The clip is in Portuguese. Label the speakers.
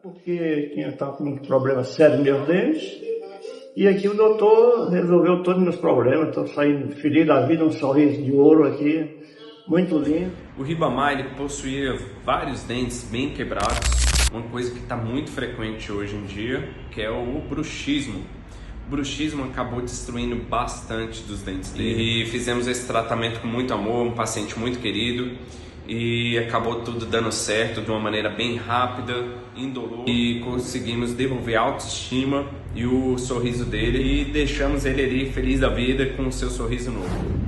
Speaker 1: porque estava com um problema sério nos meus dentes. E aqui o doutor resolveu todos os meus problemas. Estou saindo feliz da vida, um sorriso de ouro aqui, muito lindo.
Speaker 2: O Ribamar, ele possuía vários dentes bem quebrados, uma coisa que está muito frequente hoje em dia, que é o bruxismo. O bruxismo acabou destruindo bastante dos dentes dele. E fizemos esse tratamento com muito amor, um paciente muito querido. E acabou tudo dando certo de uma maneira bem rápida, indolor. E conseguimos devolver a autoestima e o sorriso dele. E deixamos ele ali feliz da vida com o seu sorriso novo.